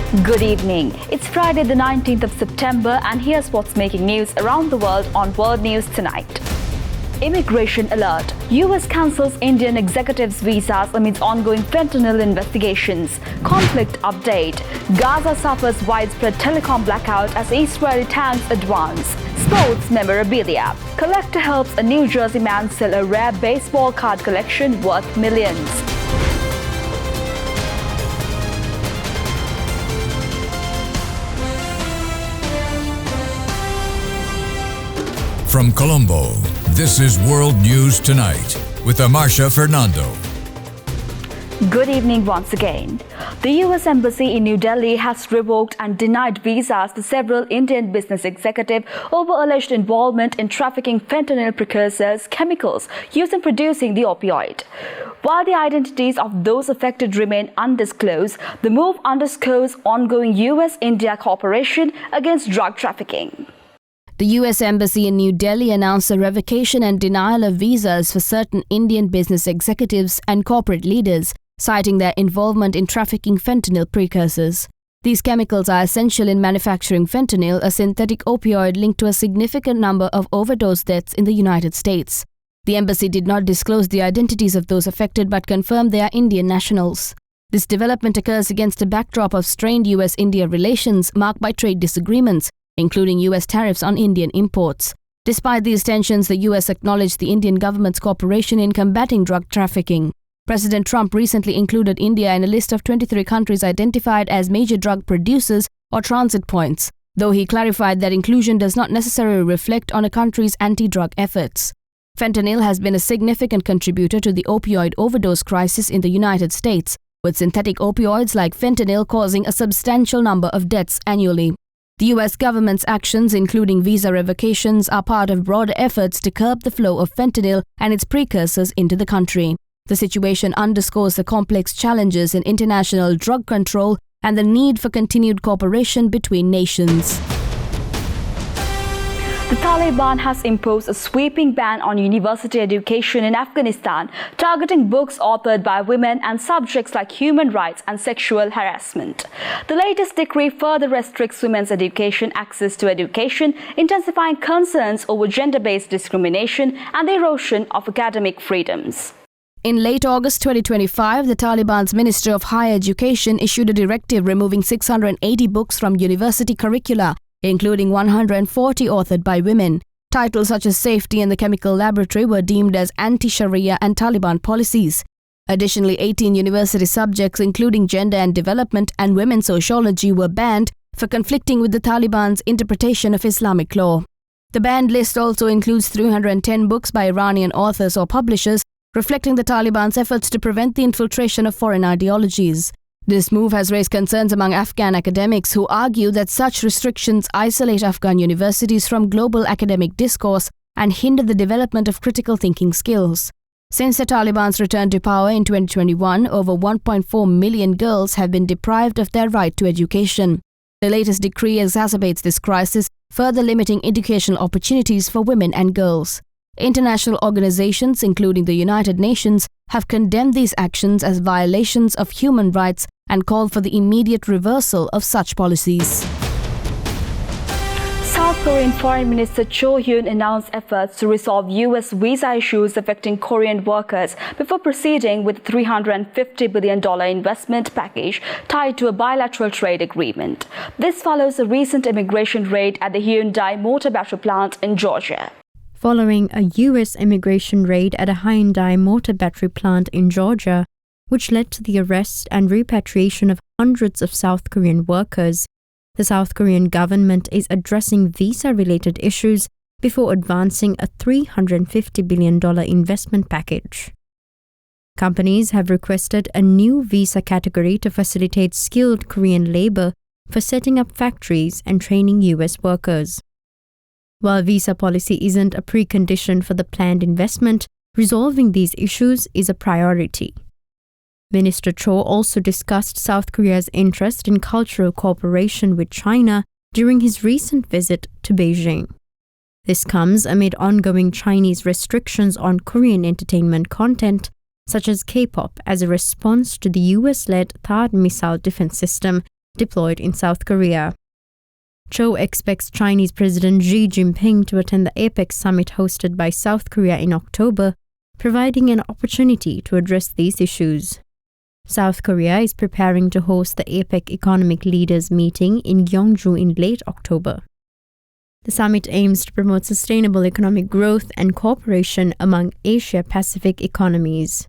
Good evening. It's Friday the 19th of September and here's what's making news around the world on World News Tonight. Immigration alert. US cancels Indian executives' visas amidst ongoing fentanyl investigations. Conflict update. Gaza suffers widespread telecom blackout as Israeli tanks advance. Sports memorabilia. Collector helps a New Jersey man sell a rare baseball card collection worth millions. From Colombo, this is World News Tonight with Amarsha Fernando. Good evening once again. The US Embassy in New Delhi has revoked and denied visas to several Indian business executives over alleged involvement in trafficking fentanyl precursors, chemicals used in producing the opioid. While the identities of those affected remain undisclosed, the move underscores ongoing US-India cooperation against drug trafficking. The U.S. Embassy in New Delhi announced a revocation and denial of visas for certain Indian business executives and corporate leaders, citing their involvement in trafficking fentanyl precursors. These chemicals are essential in manufacturing fentanyl, a synthetic opioid linked to a significant number of overdose deaths in the United States. The embassy did not disclose the identities of those affected but confirmed they are Indian nationals. This development occurs against a backdrop of strained U.S.-India relations marked by trade disagreements, including U.S. tariffs on Indian imports. Despite these tensions, the U.S. acknowledged the Indian government's cooperation in combating drug trafficking. President Trump recently included India in a list of 23 countries identified as major drug producers or transit points, though he clarified that inclusion does not necessarily reflect on a country's anti-drug efforts. Fentanyl has been a significant contributor to the opioid overdose crisis in the United States, with synthetic opioids like fentanyl causing a substantial number of deaths annually. The U.S. government's actions, including visa revocations, are part of broader efforts to curb the flow of fentanyl and its precursors into the country. The situation underscores the complex challenges in international drug control and the need for continued cooperation between nations. The Taliban has imposed a sweeping ban on university education in Afghanistan, targeting books authored by women and subjects like human rights and sexual harassment. The latest decree further restricts women's access to education, intensifying concerns over gender-based discrimination and the erosion of academic freedoms. In late August 2025, the Taliban's Minister of Higher Education issued a directive removing 680 books from university curricula, including 140 authored by women. Titles such as Safety in the Chemical Laboratory were deemed as anti-Sharia and Taliban policies. Additionally, 18 university subjects including gender and development and women's sociology were banned for conflicting with the Taliban's interpretation of Islamic law. The banned list also includes 310 books by Iranian authors or publishers, reflecting the Taliban's efforts to prevent the infiltration of foreign ideologies. This move has raised concerns among Afghan academics who argue that such restrictions isolate Afghan universities from global academic discourse and hinder the development of critical thinking skills. Since the Taliban's return to power in 2021, over 1.4 million girls have been deprived of their right to education. The latest decree exacerbates this crisis, further limiting educational opportunities for women and girls. International organizations, including the United Nations, have condemned these actions as violations of human rights and called for the immediate reversal of such policies. South Korean Foreign Minister Cho Hyun announced efforts to resolve U.S. visa issues affecting Korean workers before proceeding with a $350 billion investment package tied to a bilateral trade agreement. This follows a recent immigration raid at the Hyundai motor battery plant in Georgia. Following a U.S. immigration raid at a Hyundai motor battery plant in Georgia, which led to the arrest and repatriation of hundreds of South Korean workers, the South Korean government is addressing visa-related issues before advancing a $350 billion investment package. Companies have requested a new visa category to facilitate skilled Korean labor for setting up factories and training U.S. workers. While visa policy isn't a precondition for the planned investment, resolving these issues is a priority. Minister Cho also discussed South Korea's interest in cultural cooperation with China during his recent visit to Beijing. This comes amid ongoing Chinese restrictions on Korean entertainment content, such as K-pop, as a response to the US-led THAAD missile defense system deployed in South Korea. Cho expects Chinese President Xi Jinping to attend the APEC summit hosted by South Korea in October, providing an opportunity to address these issues. South Korea is preparing to host the APEC economic leaders meeting in Gyeongju in late October. The summit aims to promote sustainable economic growth and cooperation among Asia-Pacific economies.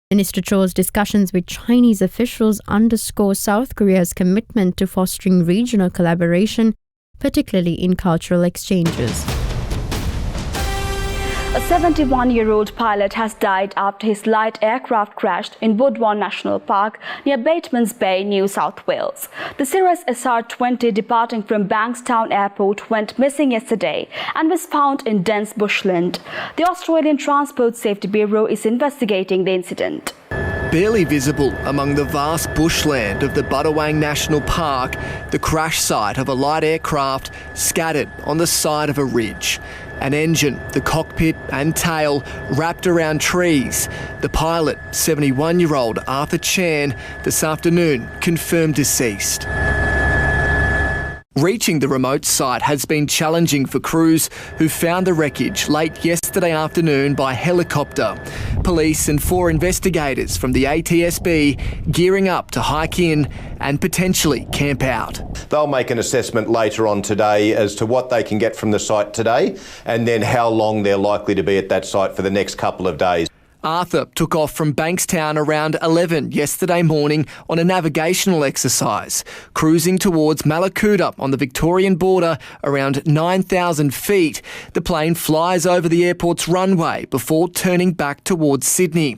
Minister Cho's discussions with Chinese officials underscore South Korea's commitment to fostering regional collaboration, particularly in cultural exchanges. A 71-year-old pilot has died after his light aircraft crashed in Woodlawn National Park near Batemans Bay, New South Wales. The Cirrus SR-20 departing from Bankstown Airport went missing yesterday and was found in dense bushland. The Australian Transport Safety Bureau is investigating the incident. Barely visible among the vast bushland of the Budawang National Park, the crash site of a light aircraft scattered on the side of a ridge. An engine, the cockpit and tail wrapped around trees. The pilot, 71-year-old Arthur Chan, this afternoon confirmed deceased. Reaching the remote site has been challenging for crews who found the wreckage late yesterday afternoon by helicopter. Police and 4 investigators from the ATSB gearing up to hike in and potentially camp out. They'll make an assessment later on today as to what they can get from the site today and then how long they're likely to be at that site for the next couple of days. Arthur took off from Bankstown around 11 yesterday morning on a navigational exercise, cruising towards Mallacoota on the Victorian border around 9,000 feet. The plane flies over the airport's runway before turning back towards Sydney.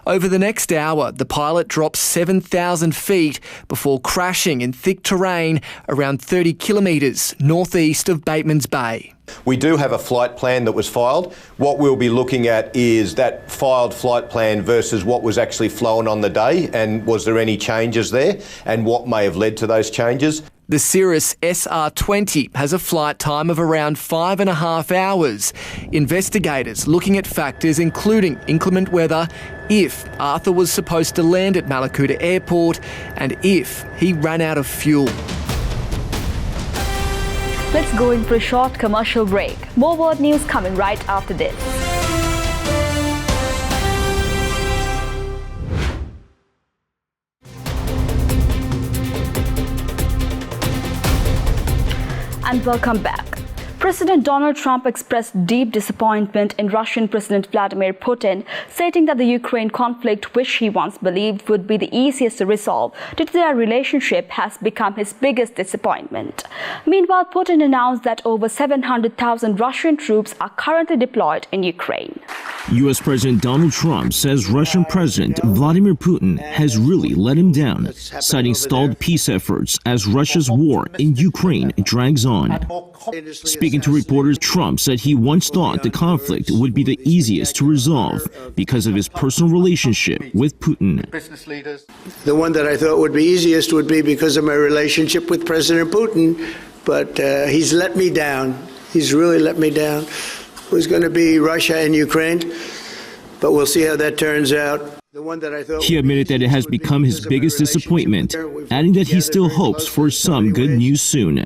Over the next hour, the pilot drops 7,000 feet before crashing in thick terrain around 30 kilometres northeast of Batemans Bay. We do have a flight plan that was filed. What we'll be looking at is that filed flight plan versus what was actually flown on the day, and was there any changes there and what may have led to those changes. The Cirrus SR-20 has a flight time of around 5.5 hours. Investigators looking at factors including inclement weather, if Arthur was supposed to land at Mallacoota Airport, and if he ran out of fuel. Let's go in for a short commercial break. More world news coming right after this. And welcome back. President Donald Trump expressed deep disappointment in Russian President Vladimir Putin, stating that the Ukraine conflict, which he once believed would be the easiest to resolve due to their relationship, has become his biggest disappointment. Meanwhile, Putin announced that over 700,000 Russian troops are currently deployed in Ukraine. U.S. President Donald Trump says Russian President Vladimir Putin has really let him down, citing stalled peace efforts as Russia's war in Ukraine drags on. Speaking to reporters, Trump said he once thought the conflict would be the easiest to resolve because of his personal relationship with Putin. The one that I thought would be easiest would be because of my relationship with President Putin, but he's let me down. He's really let me down. It was going to be Russia and Ukraine, but we'll see how that turns out. He admitted that it has become his biggest disappointment, adding that he still hopes for some good news soon.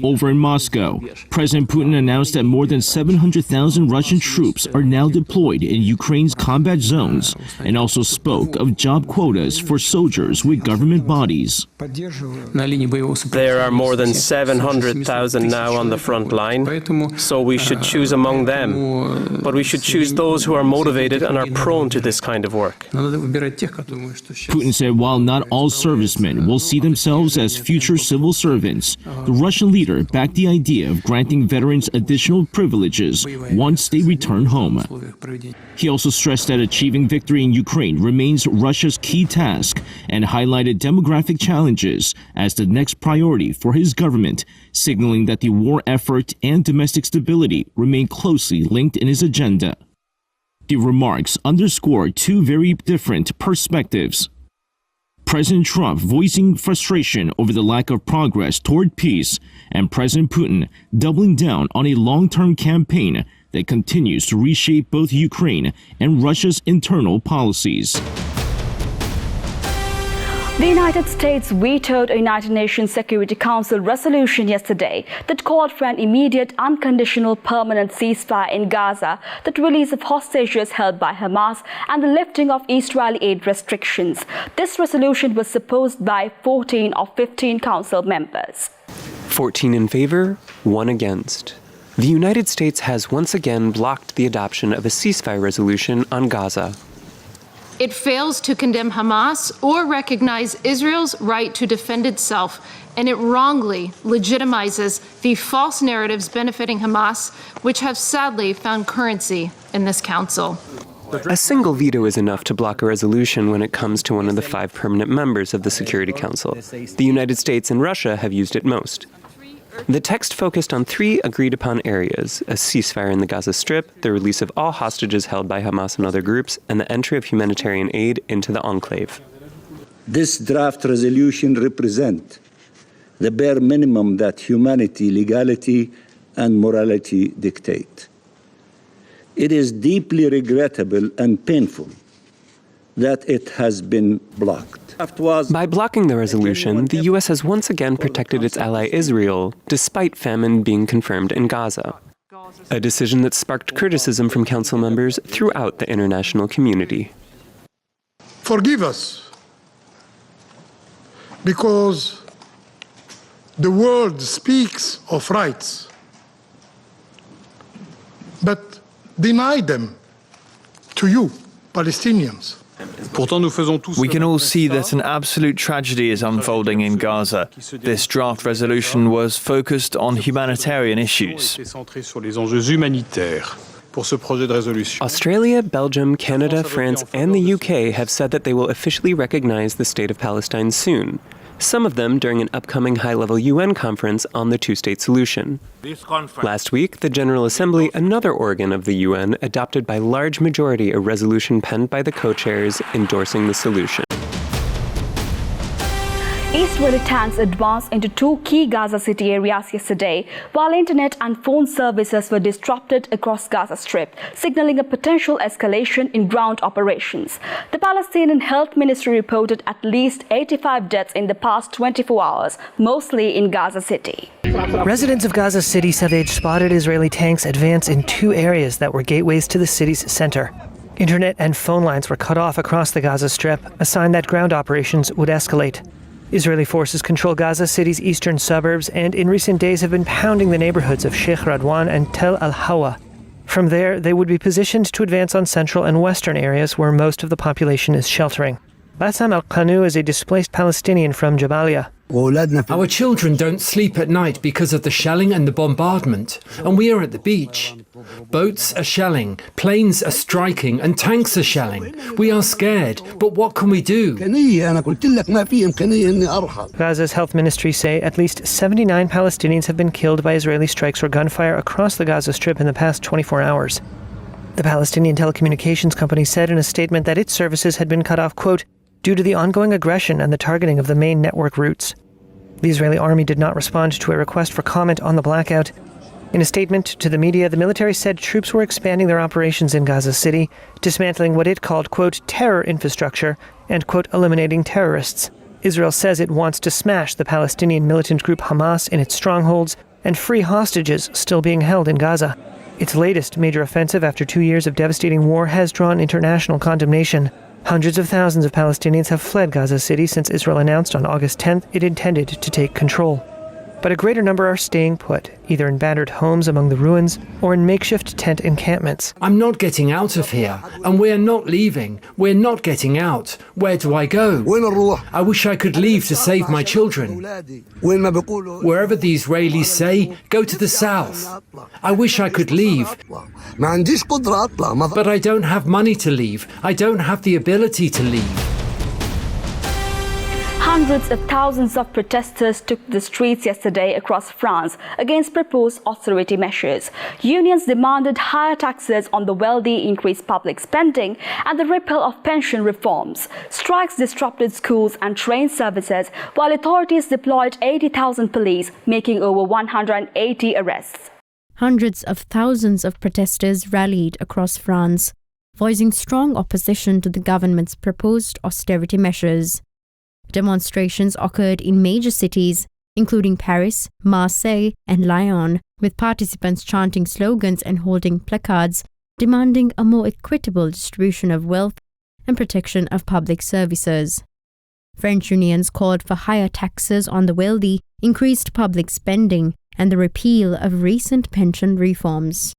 Over in Moscow, President Putin announced that more than 700,000 Russian troops are now deployed in Ukraine's combat zones, and also spoke of job quotas for soldiers with government bodies. There are more than 700,000 now on the front line, so we should choose among them. But we should choose those who are motivated and are prone to this kind of work. Putin said while not all servicemen will see themselves as future civil servants, the Russian leader backed the idea of granting veterans additional privileges once they return home. He also stressed that achieving victory in Ukraine remains Russia's key task and highlighted demographic challenges as the next priority for his government, signaling that the war effort and domestic stability remain closely linked in his agenda. The remarks underscore two very different perspectives. President Trump voicing frustration over the lack of progress toward peace, and President Putin doubling down on a long-term campaign that continues to reshape both Ukraine and Russia's internal policies. The United States vetoed a United Nations Security Council resolution yesterday that called for an immediate, unconditional, permanent ceasefire in Gaza, the release of hostages held by Hamas, and the lifting of Israeli aid restrictions. This resolution was opposed by 14 of 15 Council members. 14 in favor, 1 against. The United States has once again blocked the adoption of a ceasefire resolution on Gaza. It fails to condemn Hamas or recognize Israel's right to defend itself, and it wrongly legitimizes the false narratives benefiting Hamas, which have sadly found currency in this council. A single veto is enough to block a resolution when it comes to one of the 5 permanent members of the Security Council. The United States and Russia have used it most. The text focused on 3 agreed-upon areas: a ceasefire in the Gaza Strip, the release of all hostages held by Hamas and other groups, and the entry of humanitarian aid into the enclave. This draft resolution represents the bare minimum that humanity, legality, and morality dictate. It is deeply regrettable and painful that it has been blocked. By blocking the resolution, the U.S. has once again protected its ally Israel, despite famine being confirmed in Gaza. A decision that sparked criticism from council members throughout the international community. Forgive us, because the world speaks of rights, but deny them to you, Palestinians. We can all see that an absolute tragedy is unfolding in Gaza. This draft resolution was focused on humanitarian issues. Australia, Belgium, Canada, France, and the UK have said that they will officially recognize the State of Palestine soon, some of them during an upcoming high-level UN conference on the two-state solution. Last week, the General Assembly, another organ of the UN, adopted by large majority a resolution penned by the co-chairs endorsing the solution. Israeli tanks advanced into 2 key Gaza City areas yesterday, while internet and phone services were disrupted across Gaza Strip, signaling a potential escalation in ground operations. The Palestinian Health Ministry reported at least 85 deaths in the past 24 hours, mostly in Gaza City. Residents of Gaza City said they'd spotted Israeli tanks advance in 2 areas that were gateways to the city's center. Internet and phone lines were cut off across the Gaza Strip, a sign that ground operations would escalate. Israeli forces control Gaza City's eastern suburbs and in recent days have been pounding the neighborhoods of Sheikh Radwan and Tel al-Hawa. From there, they would be positioned to advance on central and western areas where most of the population is sheltering. Bassam al-Qanu is a displaced Palestinian from Jabalia. Our children don't sleep at night because of the shelling and the bombardment, and we are at the beach. Boats are shelling, planes are striking, and tanks are shelling. We are scared, but what can we do? Gaza's health ministry say at least 79 Palestinians have been killed by Israeli strikes or gunfire across the Gaza Strip in the past 24 hours. The Palestinian telecommunications company said in a statement that its services had been cut off, quote, due to the ongoing aggression and the targeting of the main network routes. The Israeli army did not respond to a request for comment on the blackout. In a statement to the media, the military said troops were expanding their operations in Gaza City, dismantling what it called, quote, terror infrastructure and, quote, eliminating terrorists. Israel says it wants to smash the Palestinian militant group Hamas in its strongholds and free hostages still being held in Gaza. Its latest major offensive after 2 years of devastating war has drawn international condemnation. Hundreds of thousands of Palestinians have fled Gaza City since Israel announced on August 10th it intended to take control. But a greater number are staying put, either in battered homes among the ruins or in makeshift tent encampments. I'm not getting out of here, and we're not leaving. We're not getting out. Where do I go? I wish I could leave to save my children. Wherever the Israelis say, go to the south. I wish I could leave. But I don't have money to leave. I don't have the ability to leave. Hundreds of thousands of protesters took the streets yesterday across France against proposed austerity measures. Unions demanded higher taxes on the wealthy, increased public spending, and the repeal of pension reforms. Strikes disrupted schools and train services, while authorities deployed 80,000 police, making over 180 arrests. Hundreds of thousands of protesters rallied across France, voicing strong opposition to the government's proposed austerity measures. Demonstrations occurred in major cities, including Paris, Marseille, and Lyon, with participants chanting slogans and holding placards demanding a more equitable distribution of wealth and protection of public services. French unions called for higher taxes on the wealthy, increased public spending, and the repeal of recent pension reforms.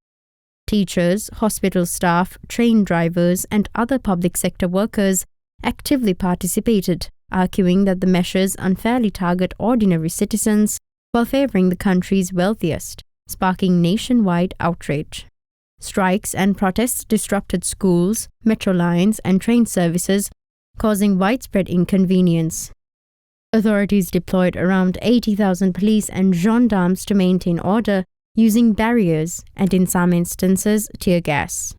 Teachers, hospital staff, train drivers, and other public sector workers actively participated, arguing that the measures unfairly target ordinary citizens while favoring the country's wealthiest, sparking nationwide outrage. Strikes and protests disrupted schools, metro lines, and train services, causing widespread inconvenience. Authorities deployed around 80,000 police and gendarmes to maintain order, using barriers and, in some instances, tear gas.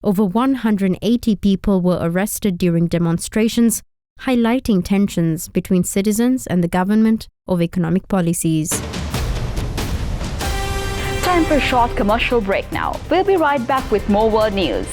Over 180 people were arrested during demonstrations, highlighting tensions between citizens and the government over economic policies. Time for a short commercial break now. We'll be right back with more world news.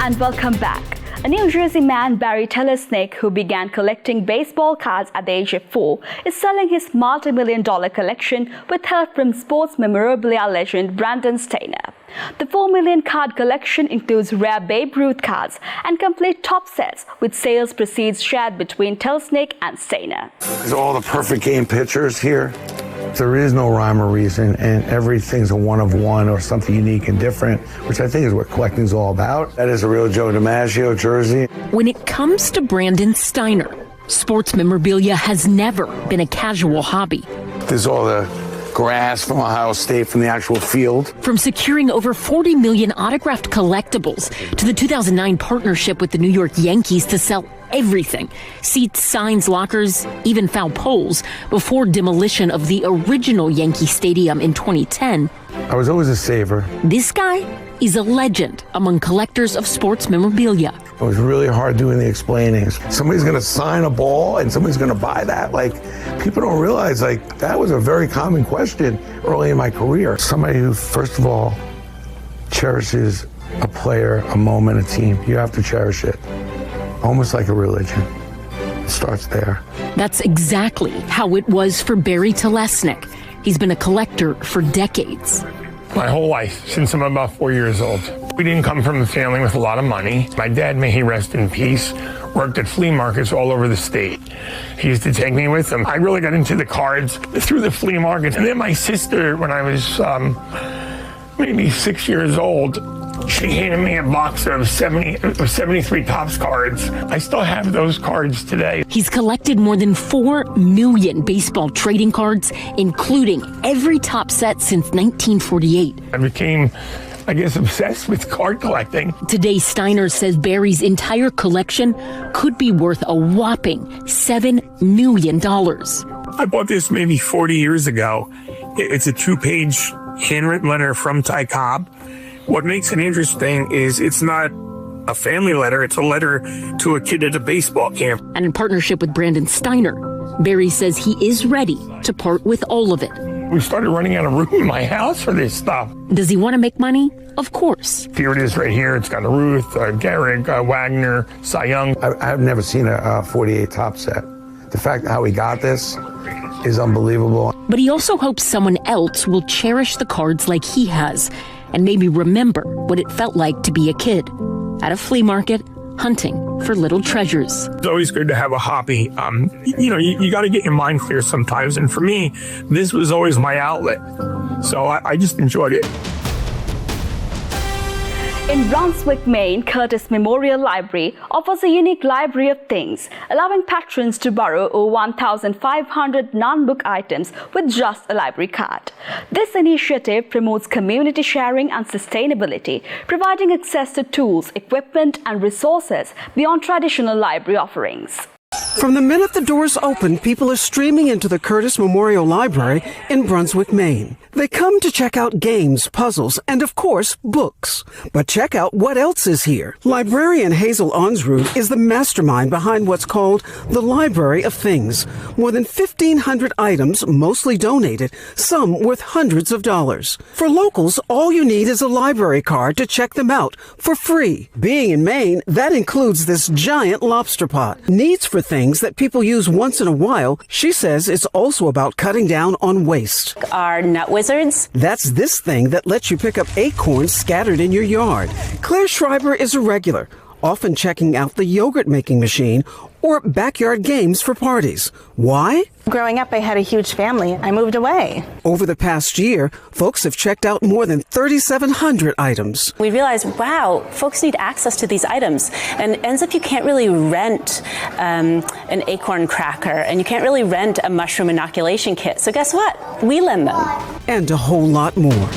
And welcome back. A New Jersey man, Barry Telesnick, who began collecting baseball cards at the age of 4, is selling his multi-million-dollar collection with help from sports memorabilia legend Brandon Steiner. The 4 million card collection includes rare Babe Ruth cards and complete top sets, with sales proceeds shared between Telesnick and Steiner. There's all the perfect game pictures here. There is no rhyme or reason, and everything's a one of one or something unique and different, which I think is what collecting's all about. That is a real Joe DiMaggio jersey. When it comes to Brandon Steiner, sports memorabilia has never been a casual hobby. There's all the grass from Ohio State, from the actual field. From securing over 40 million autographed collectibles to the 2009 partnership with the New York Yankees to sell everything, seats, signs, lockers, even foul poles, before demolition of the original Yankee Stadium in 2010. I was always a saver. This guy is a legend among collectors of sports memorabilia. It was really hard doing the explaining. Somebody's going to sign a ball and somebody's going to buy that. Like, people don't realize, like, that was a very common question early in my career. Somebody who, first of all, cherishes a player, a moment, a team. You have to cherish it. Almost like a religion. It starts there. That's exactly how it was for Barry Telesnick. He's been a collector for decades. My whole life, since I'm about 4 years old. We didn't come from a family with a lot of money. My dad, may he rest in peace, worked at flea markets all over the state. He used to take me with him. I really got into the cards through the flea market. And then my sister, when I was maybe 6 years old, she handed me a box of 73 Topps cards. I still have those cards today. He's collected more than 4 million baseball trading cards, including every top set since 1948. I became, I guess, obsessed with card collecting. Today, Steiner says Barry's entire collection could be worth a whopping $7 million. I bought this maybe 40 years ago. It's a 2-page handwritten letter from Ty Cobb. What makes it interesting is it's not a family letter, it's a letter to a kid at a baseball camp. And in partnership with Brandon Steiner, Barry says he is ready to part with all of it. We started running out of room in my house for this stuff. Does he want to make money? Of course. Here it is right here. It's got Ruth, Gehrig, Wagner, Cy Young. I've never seen a 48 top set. The fact how he got this is unbelievable. But he also hopes someone else will cherish the cards like he has, and maybe remember what it felt like to be a kid at a flea market hunting for little treasures. It's always good to have a hobby. You got to get your mind clear sometimes. And for me, this was always my outlet. So I just enjoyed it. In Brunswick, Maine, Curtis Memorial Library offers a unique library of things, allowing patrons to borrow over 1,500 non-book items with just a library card. This initiative promotes community sharing and sustainability, providing access to tools, equipment, and resources beyond traditional library offerings. From the minute the doors open, people are streaming into the Curtis Memorial Library in Brunswick, Maine. They come to check out games, puzzles, and of course, books. But check out what else is here. Librarian Hazel Onsrud is the mastermind behind what's called the Library of Things. More than 1,500 items, mostly donated, some worth hundreds of dollars. For locals, all you need is a library card to check them out for free. Being in Maine, that includes this giant lobster pot. Needs for things that people use once in a while, she says it's also about cutting down on waste. Our nut wizards. That's this thing that lets you pick up acorns scattered in your yard. Claire Schreiber is a regular, often checking out the yogurt making machine or backyard games for parties. Why? Growing up, I had a huge family. I moved away. Over the past year, folks have checked out more than 3,700 items. We realized, wow, folks need access to these items. And it ends up you can't really rent an acorn cracker, and you can't really rent a mushroom inoculation kit. So guess what? We lend them. And a whole lot more.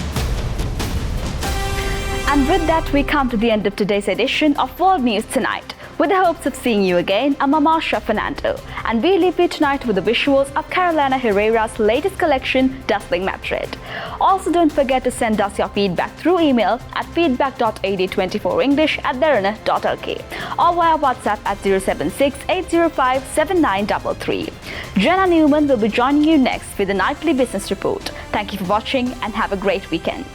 And with that, we come to the end of today's edition of World News Tonight. With the hopes of seeing you again, I'm Marsha Fernando, and we leave you tonight with the visuals of Carolina Herrera's latest collection, Dazzling Madrid. Also, don't forget to send us your feedback through email at feedback.ad24english@derana.lk or via WhatsApp at 076-805-7933. Jenna Newman will be joining you next with the Nightly Business Report. Thank you for watching and have a great weekend.